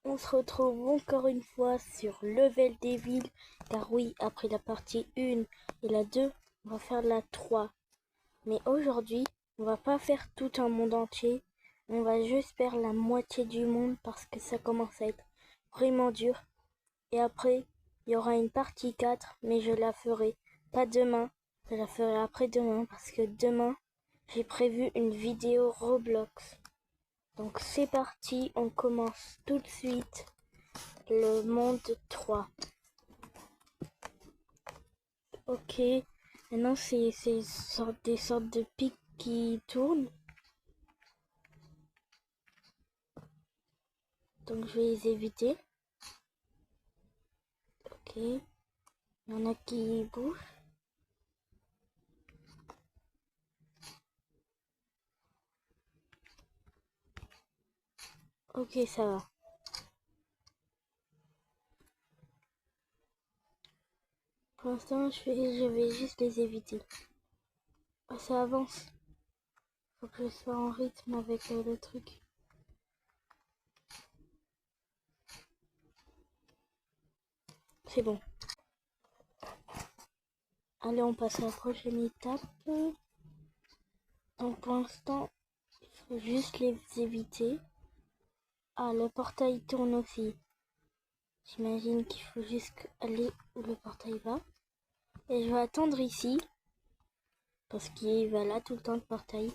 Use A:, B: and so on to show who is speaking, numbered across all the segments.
A: On se retrouve encore une fois sur Level Devil, car oui, après la partie 1 et la 2, on va faire la 3. Mais aujourd'hui, on va pas faire tout un monde entier, on va juste faire la moitié du monde parce que ça commence à être vraiment dur. Et après, il y aura une partie 4, mais je la ferai pas demain, je la ferai après-demain parce que demain, j'ai prévu une vidéo Roblox. Donc c'est parti, on commence tout de suite le monde 3. Ok, maintenant c'est des sortes de pics qui tournent. Donc je vais les éviter. Ok, il y en a qui bougent. Ok, ça va. Pour l'instant, je vais juste les éviter. Ah, ça avance. Faut que je sois en rythme avec le truc. C'est bon. Allez, on passe à la prochaine étape. Donc pour l'instant, il faut juste les éviter. Ah, le portail tourne aussi. J'imagine qu'il faut juste aller où le portail va. Et je vais attendre ici. Parce qu'il va là tout le temps le portail.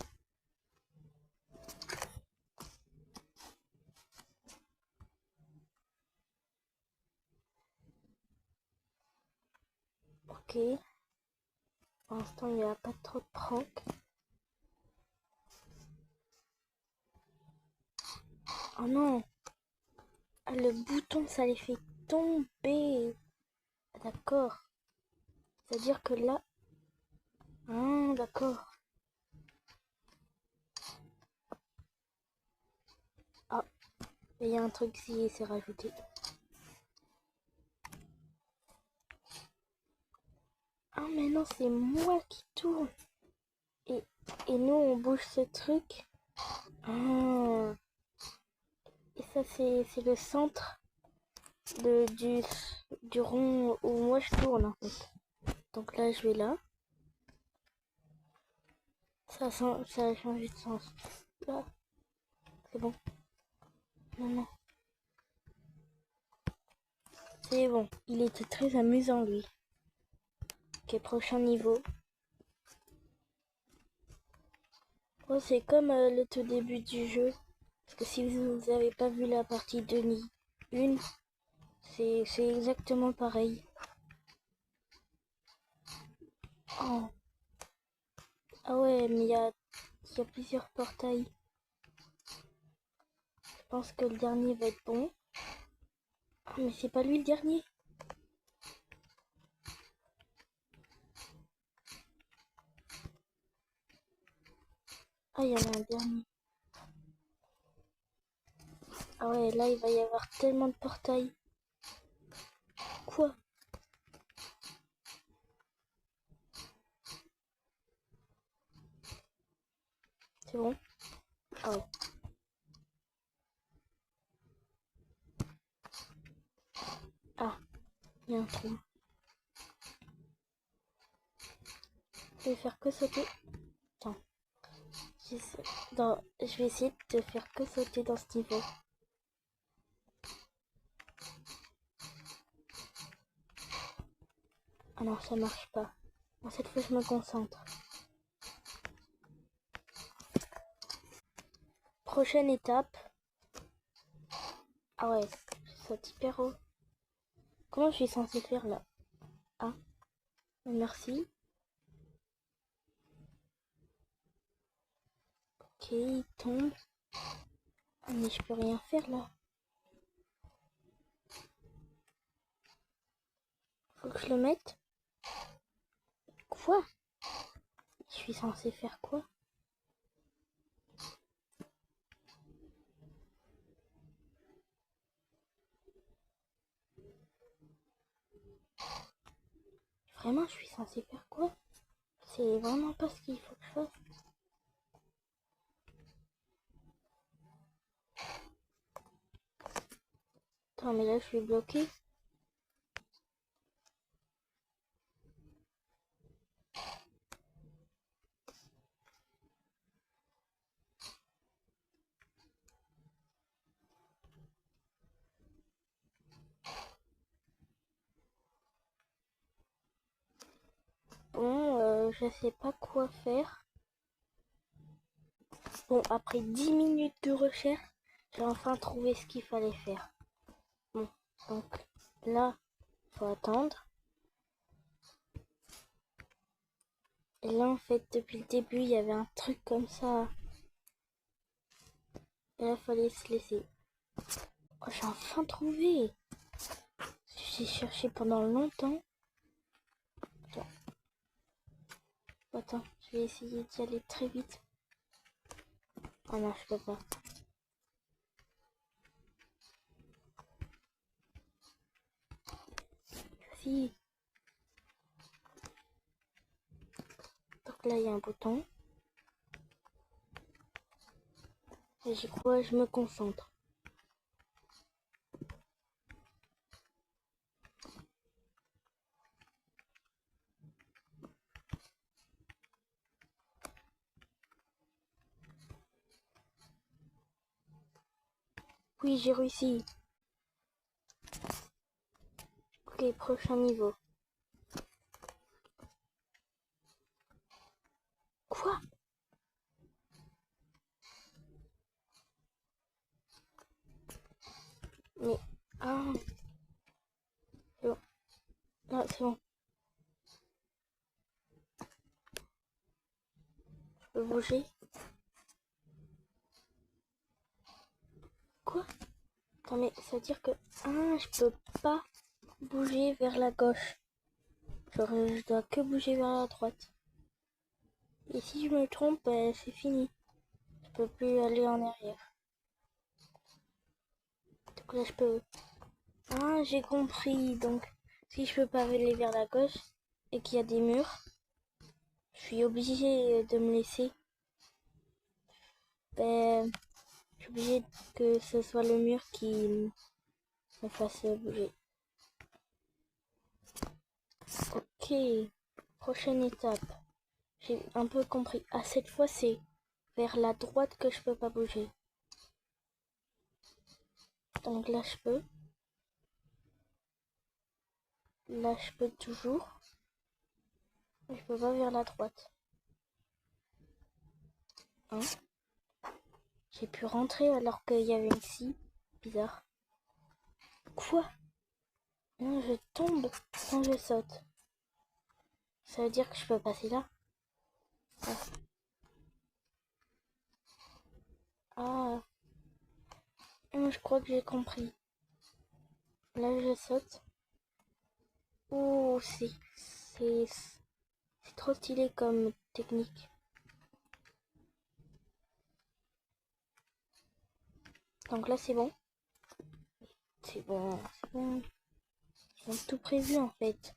A: Ok. Pour l'instant, il n'y a pas trop de prank. Oh non. Ah, le bouton, ça les fait tomber. Ah, d'accord. C'est-à-dire que là... Ah, d'accord. Ah, il y a un truc qui s'est rajouté. Ah, mais non, c'est moi qui tourne. Et, et nous, on bouge ce truc. Ah. Et ça, c'est le centre du rond où moi je tourne, en fait. Donc là, je vais là. Ça a changé de sens. Là, c'est bon. Non, non. C'est bon. Il était très amusant, lui. Ok, prochain niveau. Oh, c'est comme le tout début du jeu. Parce que si vous n'avez pas vu la partie 2 ni 1, c'est exactement pareil. Oh. Ah ouais, mais il y a plusieurs portails. Je pense que le dernier va être bon. Ah, mais c'est pas lui le dernier. Ah, il y en a un dernier. Ah ouais, là, il va y avoir tellement de portails. Quoi? C'est bon? Ah ouais. Ah, il y a un trou. Je vais faire que sauter. Attends. Je vais essayer de faire que sauter dans ce niveau. Ah non, ça marche pas. Bon, cette fois, je me concentre. Prochaine étape. Ah ouais, je saute hyper haut. Comment je suis censée faire là? Ah, merci. Ok, il tombe. Ah, mais je peux rien faire là. Faut que je le mette. Quoi? Je suis censée faire quoi? Vraiment, je suis censée faire quoi? C'est vraiment pas ce qu'il faut que je fasse. Attends, mais là, je suis bloqué. Bon, je sais pas quoi faire. Bon, après 10 minutes de recherche, j'ai enfin trouvé ce qu'il fallait faire. Bon, donc là, faut attendre. Et là, en fait, depuis le début, il y avait un truc comme ça. Et là, fallait se laisser. Oh, j'ai enfin trouvé. J'ai cherché pendant longtemps. Attends, je vais essayer d'y aller très vite. Oh non, je peux pas. Si. Donc là, il y a un bouton. Et j'y crois, je me concentre. Oui, j'ai réussi. Ok, prochain niveau. Quoi? Mais... Ah, c'est bon. Ah, c'est bon. Je peux bouger. Quoi? Attends, mais ça veut dire que... Ah, je peux pas bouger vers la gauche. Genre, je dois que bouger vers la droite. Et si je me trompe, c'est fini. Je peux plus aller en arrière. Donc là, je peux... Ah, j'ai compris. Donc, si je peux pas aller vers la gauche et qu'il y a des murs, je suis obligée de me laisser. Ben, je suis obligée que ce soit le mur qui me fasse bouger. Ok, prochaine étape. J'ai un peu compris. Ah, cette fois, c'est vers la droite que je peux pas bouger. Donc là, je peux. Là, je peux toujours. Je peux pas vers la droite. Hein? J'ai pu rentrer alors qu'il y avait une scie. Bizarre. Quoi? Non, je tombe quand je saute. Ça veut dire que je peux passer là? Ah. Ah. Je crois que j'ai compris. Là, je saute. Oh, c'est trop stylé comme technique. Donc là, c'est bon. C'est bon, c'est bon. Ils ont tout prévu en fait.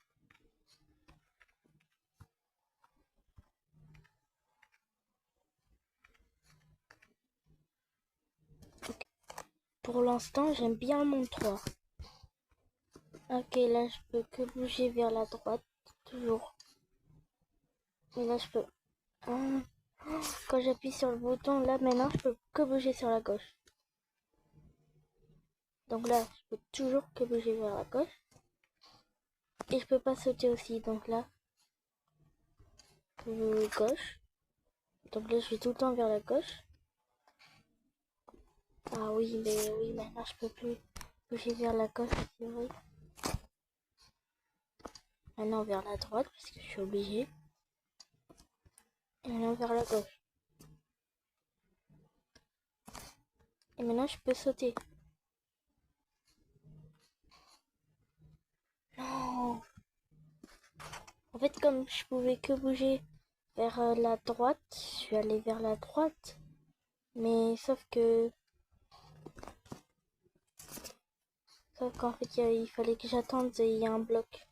A: Okay. Pour l'instant, j'aime bien le monde 3. Ok, là, je peux que bouger vers la droite. Toujours. Et là, je peux... Ah. Quand j'appuie sur le bouton, là, maintenant, je peux que bouger sur la gauche. Donc là, je peux toujours que bouger vers la gauche. Et je peux pas sauter aussi. Donc là, gauche. Donc là, je vais tout le temps vers la gauche. Ah oui, mais oui, maintenant, je peux plus bouger vers la gauche, c'est vrai. Maintenant, vers la droite, parce que je suis obligée. Et maintenant, vers la gauche. Et maintenant, je peux sauter. Non! En fait, comme je pouvais que bouger vers la droite, je suis allée vers la droite. Mais sauf que... Sauf qu'en fait, il fallait que j'attende et il y a un bloc.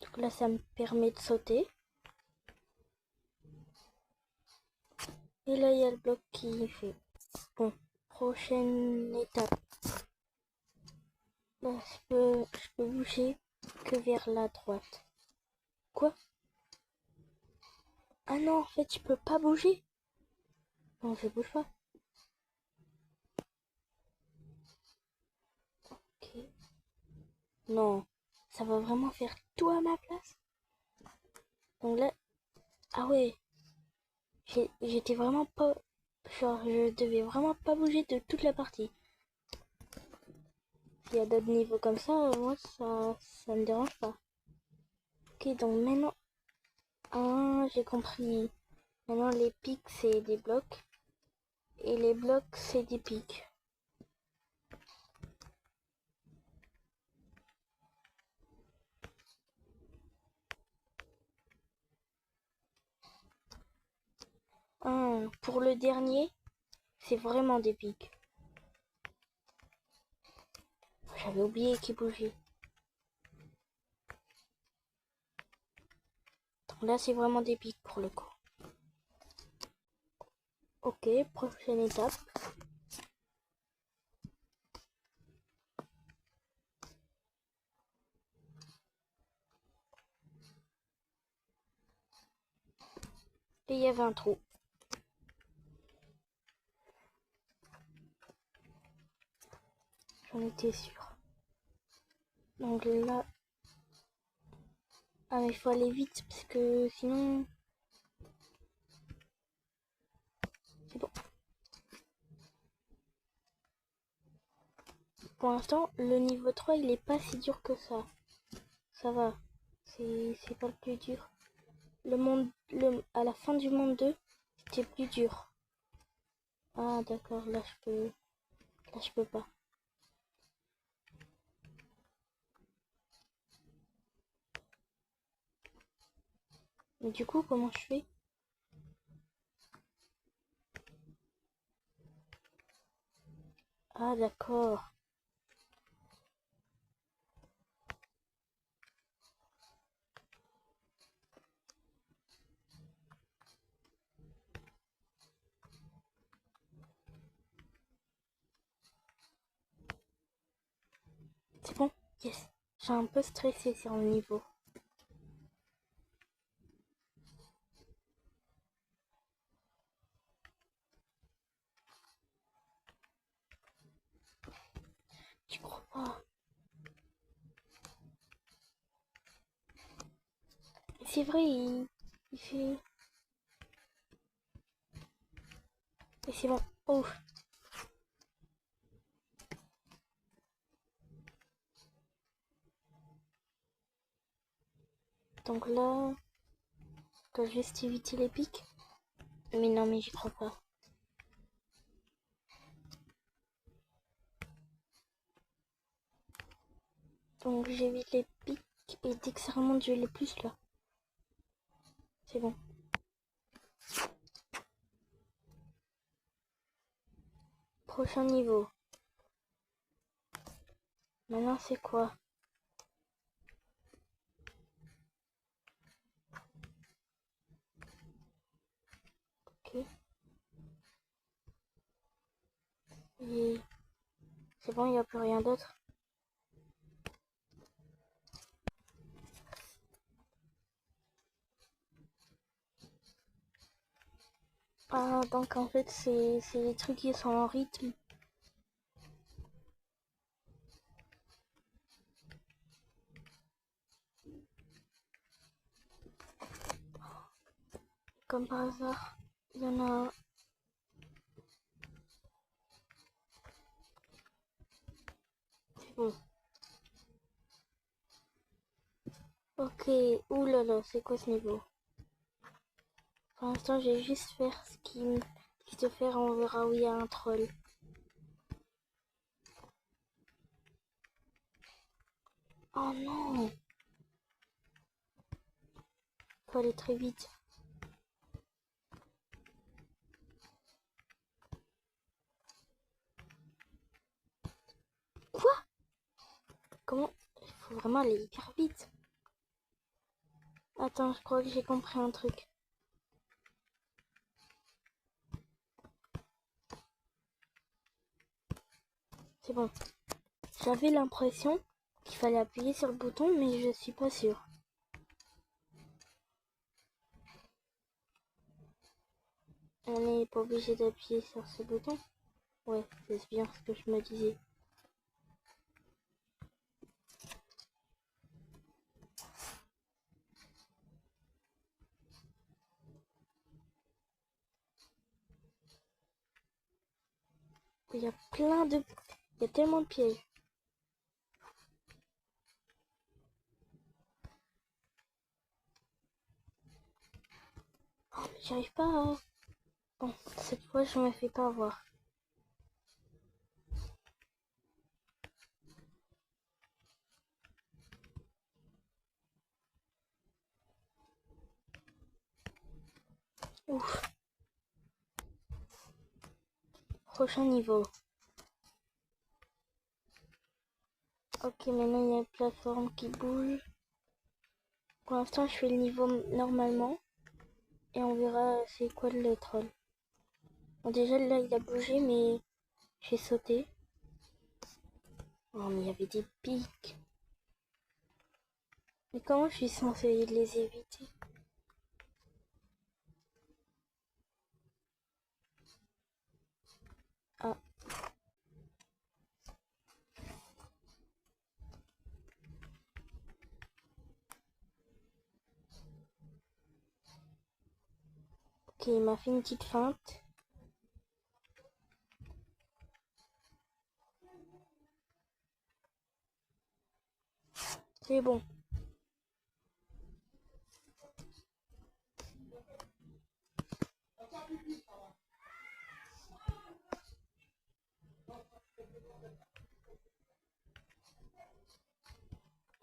A: Donc là, ça me permet de sauter. Et là, il y a le bloc qui fait. Bon, prochaine étape. Là, je peux bouger que vers la droite. Quoi? Ah non, en fait, je peux pas bouger. Non, je bouge pas. Ok. Non, ça va vraiment faire tout à ma place. Donc là, ah ouais, j'étais vraiment pas... Genre, je devais vraiment pas bouger de toute la partie. S'il y a d'autres niveaux comme ça, moi, ça me dérange pas. Ok, donc maintenant... Ah, j'ai compris. Maintenant, les pics, c'est des blocs. Et les blocs, c'est des pics. Ah, pour le dernier, c'est vraiment des pics. J'avais oublié qu'il bougeait. Donc là, c'est vraiment des pics pour le coup. Ok, prochaine étape. Et il y avait un trou. J'en étais sûre. Donc là... Ah mais il faut aller vite parce que sinon... C'est bon. Pour l'instant, le niveau 3, il est pas si dur que ça. Ça va. C'est pas le plus dur. À la fin du monde 2, c'était plus dur. Ah d'accord, là je peux pas. Mais du coup, comment je fais? Ah d'accord. C'est bon? Yes. J'ai un peu stressé sur le niveau. Tu crois pas? C'est vrai, il fait... Et c'est bon. Oh. Donc là, je dois juste éviter les pics. Mais non, mais j'y crois pas. Donc j'évite les pics et dès que ça remonte, je l'ai plus là. C'est bon. Prochain niveau. Maintenant c'est quoi? Ok. Et c'est bon, il n'y a plus rien d'autre. Ah, donc en fait c'est les trucs qui sont en rythme. Comme par hasard, il y en a un. C'est bon. Ok, oulala, c'est quoi ce niveau? Pour l'instant, j'ai juste faire ce qu'il qui te faire, on verra où il y a un troll. Oh non! Faut aller très vite. Quoi? Comment? Il faut vraiment aller hyper vite. Attends, je crois que j'ai compris un truc. C'est bon. J'avais l'impression qu'il fallait appuyer sur le bouton, mais je suis pas sûre. On n'est pas obligé d'appuyer sur ce bouton. Ouais, c'est bien ce que je me disais. Il y a plein de... Il y a tellement de pièges. Oh, mais j'arrive pas à... Bon, cette fois, je me fais pas avoir. Ouf. Prochain niveau. Ok, maintenant il y a une plateforme qui bouge. Pour l'instant, je fais le niveau normalement. Et on verra c'est quoi le troll. Bon, déjà là, il a bougé, mais j'ai sauté. Oh, mais il y avait des pics. Mais comment je suis censée les éviter? Ah, ok, il m'a fait une petite feinte. C'est bon.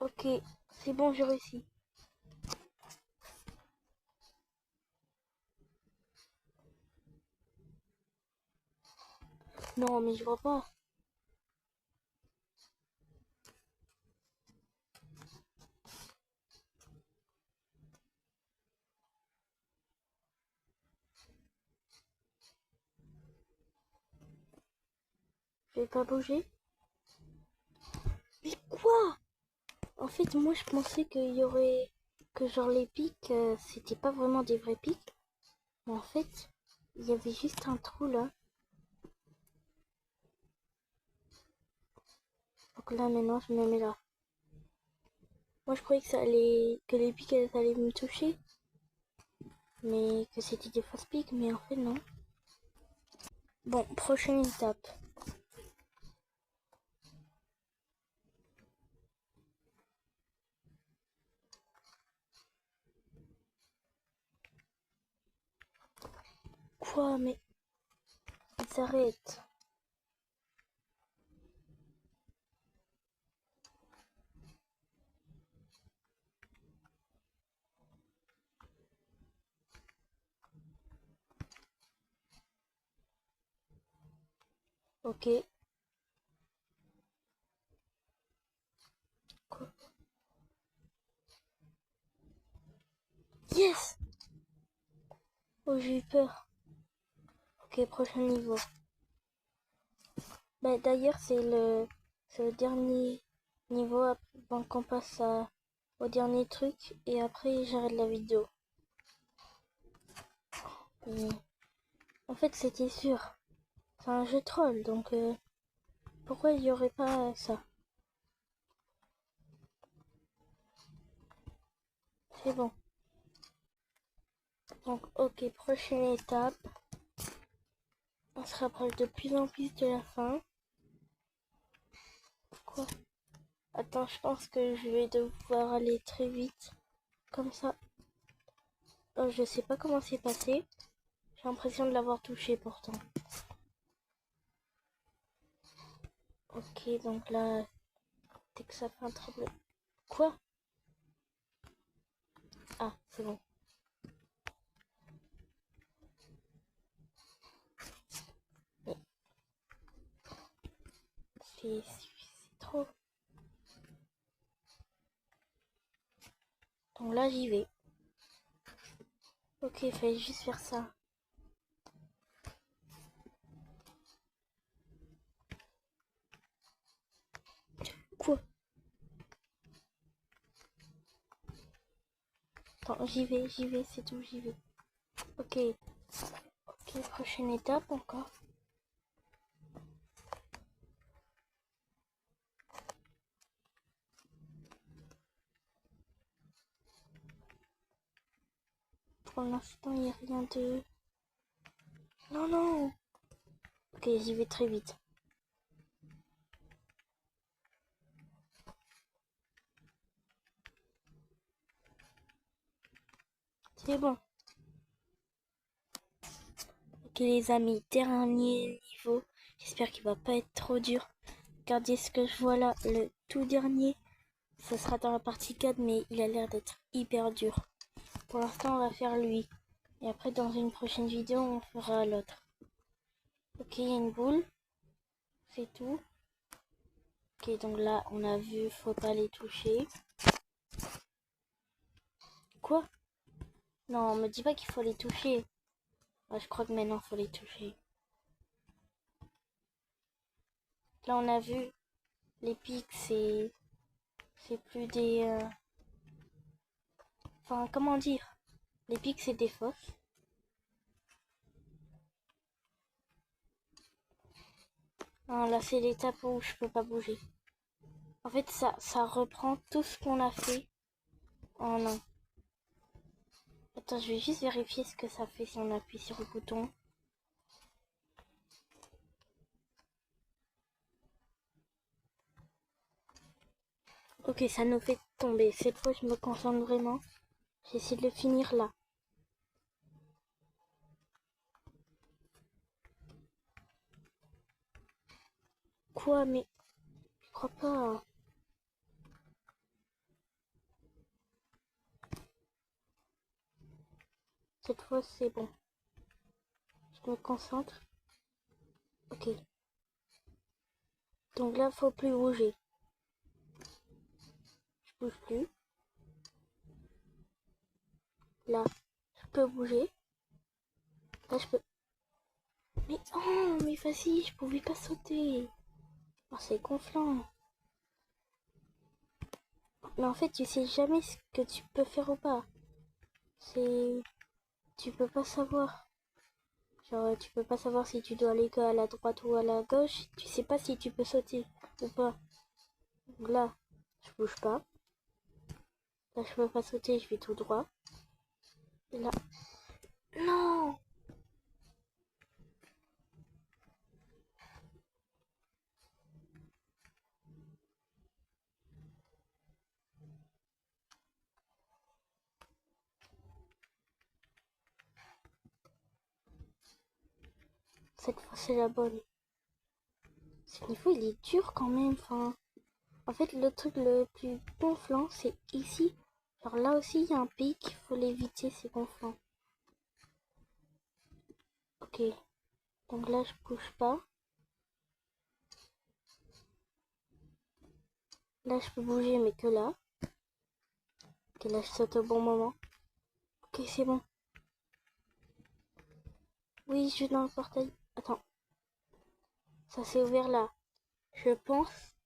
A: Ok, c'est bon, j'ai réussi. Non, mais je vois pas. Je vais pas bouger. Mais quoi? En fait, moi, je pensais qu'il y aurait... Que genre les pics, c'était pas vraiment des vrais pics. Mais en fait, il y avait juste un trou là. Donc là, maintenant, je me mets là. Moi, je croyais que ça allait... Que les pics, elles allaient me toucher. Mais que c'était des fausses pics, mais en fait, non. Bon, prochaine étape. Quoi? Mais il s'arrête. Ok. Quoi? Yes! Oh, j'ai eu peur. Ok, prochain niveau. Bah, d'ailleurs, c'est le dernier niveau avant qu'on passe au dernier truc. Et après, j'arrête la vidéo. Et en fait, c'était sûr. C'est un jeu troll, donc pourquoi il y aurait pas ça? C'est bon. Donc, ok, prochaine étape. On se rapproche de plus en plus de la fin. Quoi? Attends, je pense que je vais devoir aller très vite. Comme ça. Je sais pas comment c'est passé. J'ai l'impression de l'avoir touché pourtant. Ok, donc là, dès que ça fait un tremblement. Quoi? Ah, c'est bon. C'est trop. Donc là, j'y vais. Ok, il fallait juste faire ça. Quoi? Attends, j'y vais, c'est tout, j'y vais. Ok. Ok, prochaine étape encore. Pour l'instant, il n'y a rien de... Non, non. Ok, j'y vais très vite. C'est bon. Ok les amis, dernier niveau. J'espère qu'il va pas être trop dur. Regardez ce que je vois là, le tout dernier. Ça sera dans la partie 4, mais il a l'air d'être hyper dur. Pour l'instant, on va faire lui. Et après, dans une prochaine vidéo, on fera l'autre. Ok, il y a une boule. C'est tout. Ok, donc là, on a vu, faut pas les toucher. Quoi? Non, on me dit pas qu'il faut les toucher. Ah, je crois que maintenant, faut les toucher. Là, on a vu, les pics, c'est plus des... Enfin, comment dire? Les pics, c'est des fosses. Non, là, c'est l'étape où je peux pas bouger. En fait, ça reprend tout ce qu'on a fait en un. Attends, je vais juste vérifier ce que ça fait si on appuie sur le bouton. Ok, ça nous fait tomber. Cette fois, je me concentre vraiment. J'essaie de le finir là. Quoi, mais je crois pas. Cette fois, c'est bon. Je me concentre. Ok. Donc là, faut plus bouger. Je bouge plus. Là, je peux bouger. Là, je peux... Mais oh, mais vas-y, je pouvais pas sauter. Oh, c'est gonflant. Mais en fait, tu sais jamais ce que tu peux faire ou pas. C'est... Tu peux pas savoir. Genre, tu peux pas savoir si tu dois aller à la droite ou à la gauche. Tu sais pas si tu peux sauter ou pas. Donc là, je bouge pas. Là, je peux pas sauter, je vais tout droit. Et là... Non! Cette fois, c'est la bonne. Ce niveau, il est dur quand même. Enfin, en fait, le truc le plus gonflant, c'est ici. Genre là aussi, il y a un pic, il faut l'éviter, c'est gonflant. Ok. Donc là, je bouge pas. Là, je peux bouger, mais que là. Ok, là, je saute au bon moment. Ok, c'est bon. Oui, je vais dans le portail. Attends. Ça s'est ouvert là. Je pense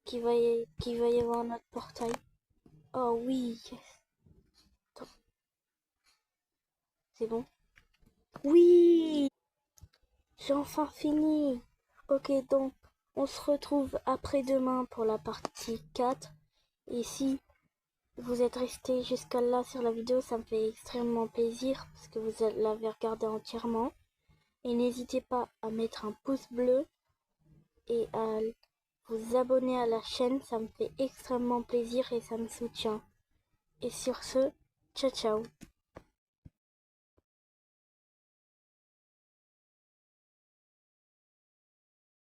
A: qu'il va y avoir notre portail. Oh oui, yes. Attends, c'est bon. Oui! J'ai enfin fini. Ok, donc on se retrouve après-demain pour la partie 4. Et si vous êtes resté jusqu'à là sur la vidéo, ça me fait extrêmement plaisir parce que vous l'avez regardé entièrement. Et n'hésitez pas à mettre un pouce bleu et à vous abonner à la chaîne, ça me fait extrêmement plaisir et ça me soutient. Et sur ce, ciao ciao.